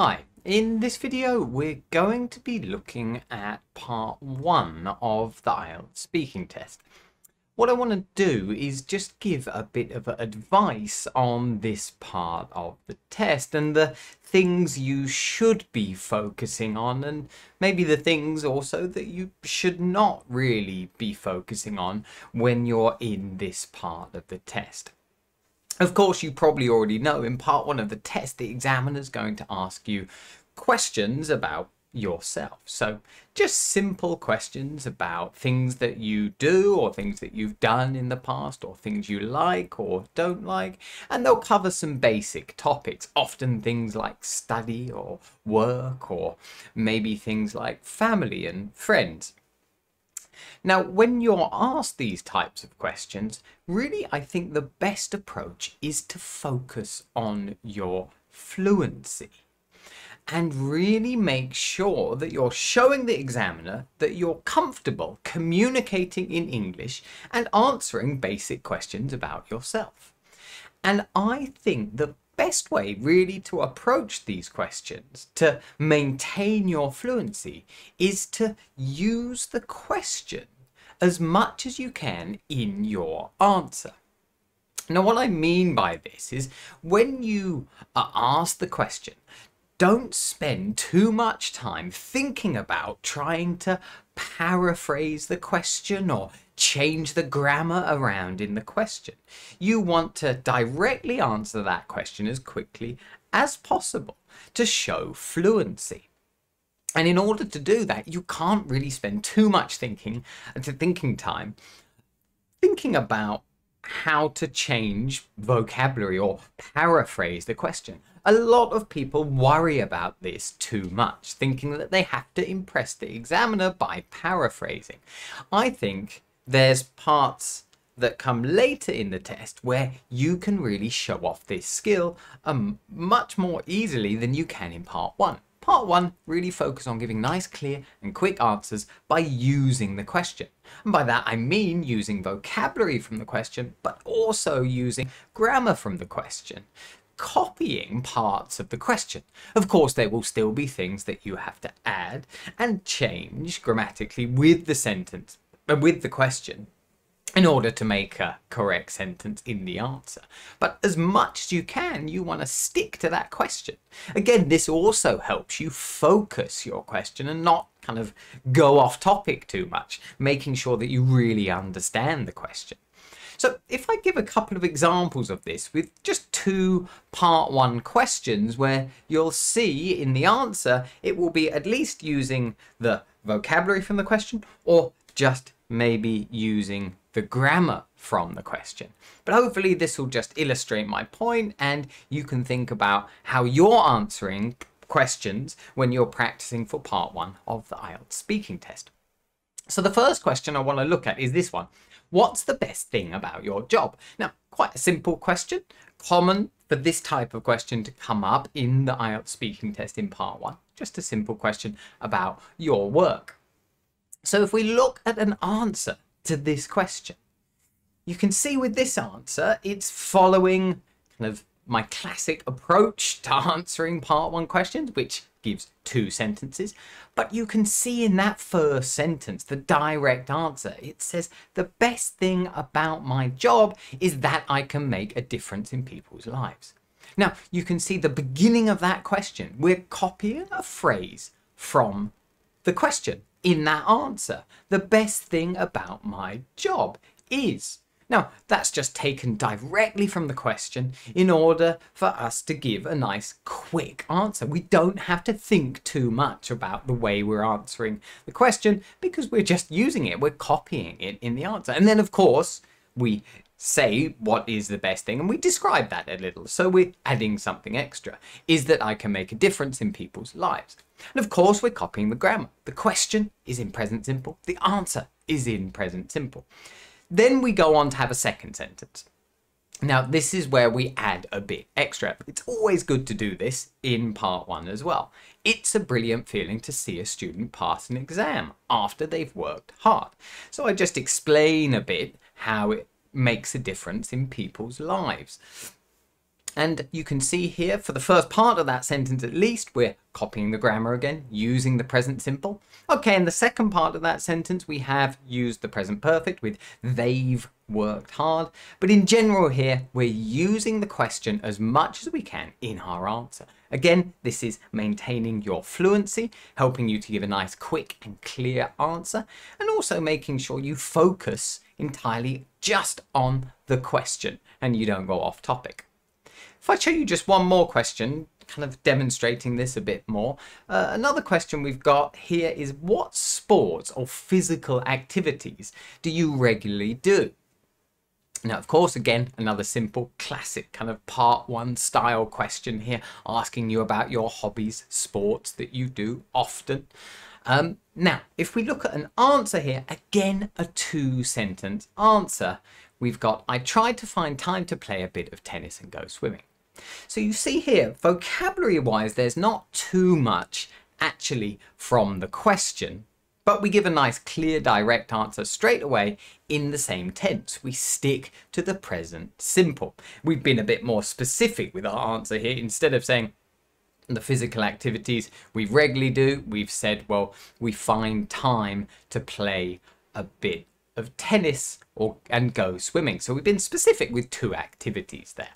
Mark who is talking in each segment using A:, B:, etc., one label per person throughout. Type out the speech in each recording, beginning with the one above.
A: Hi, in this video we're going to be looking at part 1 of the IELTS speaking test. What I want to do is just give a bit of advice on this part of the test and the things you should be focusing on, and maybe the things also that you should not really be focusing on when you're in this part of the test. Of course, you probably already know in part 1 of the test, the examiner is going to ask you questions about yourself. So just simple questions about things that you do or things that you've done in the past or things you like or don't like. And they'll cover some basic topics, often things like study or work or maybe things like family and friends. Now, when you're asked these types of questions, really, I think the best approach is to focus on your fluency and really make sure that you're showing the examiner that you're comfortable communicating in English and answering basic questions about yourself. And I think the best way really to approach these questions to maintain your fluency is to use the question as much as you can in your answer. Now, what I mean by this is when you are asked the question, don't spend too much time thinking about trying to paraphrase the question or change the grammar around in the question. You want to directly answer that question as quickly as possible to show fluency. And in order to do that, you can't really spend too much thinking time thinking about how to change vocabulary or paraphrase the question. A lot of people worry about this too much, thinking that they have to impress the examiner by paraphrasing. I think there's parts that come later in the test where you can really show off this skill much more easily than you can in part 1. Part 1 really focus on giving nice, clear and quick answers by using the question. And by that I mean using vocabulary from the question, but also using grammar from the question, copying parts of the question. Of course, there will still be things that you have to add and change grammatically with the sentence, with the question, in order to make a correct sentence in the answer. But as much as you can, you want to stick to that question. Again, this also helps you focus your question and not kind of go off topic too much, making sure that you really understand the question. So if I give a couple of examples of this with just 2 part 1 questions where you'll see in the answer, it will be at least using the vocabulary from the question or just maybe using the grammar from the question. But hopefully this will just illustrate my point and you can think about how you're answering questions when you're practicing for part 1 of the IELTS speaking test. So the first question I want to look at is this one. What's the best thing about your job? Now, quite a simple question, common for this type of question to come up in the IELTS speaking test in part 1. Just a simple question about your work. So if we look at an answer to this question, you can see with this answer, it's following kind of my classic approach to answering part 1 questions, which gives 2 sentences. But you can see in that first sentence, the direct answer, it says, the best thing about my job is that I can make a difference in people's lives. Now, you can see the beginning of that question. We're copying a phrase from the question in that answer. The best thing about my job is. Now, that's just taken directly from the question in order for us to give a nice quick answer. We don't have to think too much about the way we're answering the question because we're just using it. We're copying it in the answer. And then, of course, we say what is the best thing and we describe that a little. So we're adding something extra. Is that I can make a difference in people's lives. And of course, we're copying the grammar. The question is in present simple. The answer is in present simple. Then we go on to have a second sentence. Now, this is where we add a bit extra. It's always good to do this in part 1 as well. It's a brilliant feeling to see a student pass an exam after they've worked hard. So I just explain a bit how it makes a difference in people's lives. And you can see here, for the first part of that sentence at least, we're copying the grammar again, using the present simple. Okay, in the second part of that sentence, we have used the present perfect with they've worked hard. But in general here, we're using the question as much as we can in our answer. Again, this is maintaining your fluency, helping you to give a nice, quick and clear answer, and also making sure you focus entirely just on the question and you don't go off topic. If I show you just one more question, kind of demonstrating this a bit more, another question we've got here is, what sports or physical activities do you regularly do? Now, of course, again, another simple, classic kind of part one style question here, asking you about your hobbies, sports that you do often. Now, if we look at an answer here, again, a two-sentence answer, we've got, I tried to find time to play a bit of tennis and go swimming. So you see here, vocabulary-wise, there's not too much actually from the question, but we give a nice, clear, direct answer straight away in the same tense. We stick to the present simple. We've been a bit more specific with our answer here. Instead of saying the physical activities we regularly do, we've said, well, we find time to play a bit of tennis and go swimming. So we've been specific with two activities there.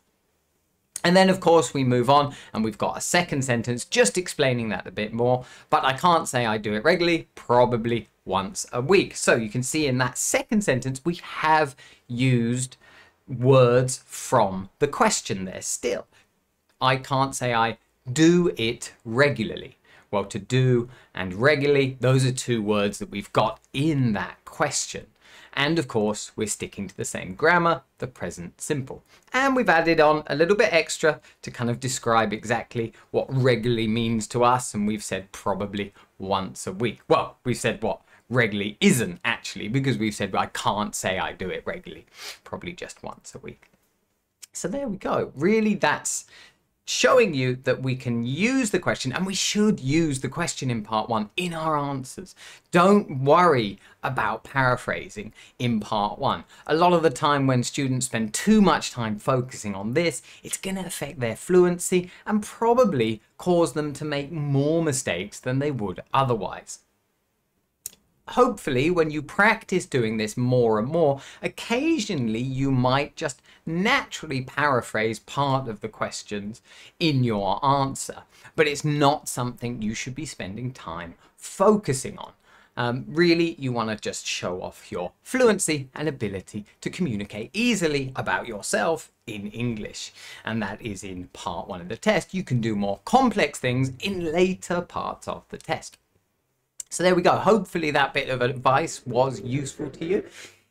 A: And then, of course, we move on and we've got a second sentence just explaining that a bit more. But I can't say I do it regularly, probably once a week. So you can see in that second sentence, we have used words from the question there still. I can't say I do it regularly. Well, to do and regularly, those are two words that we've got in that question. And of course, we're sticking to the same grammar, the present simple. And we've added on a little bit extra to kind of describe exactly what regularly means to us. And we've said probably once a week. Well, we've said what regularly isn't actually, because we've said, well, I can't say I do it regularly, probably just once a week. So there we go. Really, that's showing you that we can use the question, and we should use the question in part one in our answers. Don't worry about paraphrasing in part one. A lot of the time when students spend too much time focusing on this, it's going to affect their fluency and probably cause them to make more mistakes than they would otherwise. Hopefully, when you practice doing this more and more, occasionally you might just naturally paraphrase part of the questions in your answer, but it's not something you should be spending time focusing on. Really, you want to just show off your fluency and ability to communicate easily about yourself in English. And that is in part one of the test. You can do more complex things in later parts of the test. So there we go. Hopefully that bit of advice was useful to you.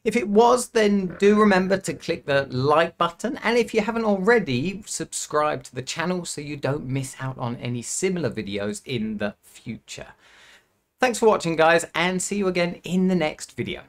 A: If it was, then do remember to click the like button. And if you haven't already, subscribe to the channel so you don't miss out on any similar videos in the future. Thanks for watching, guys, and see you again in the next video.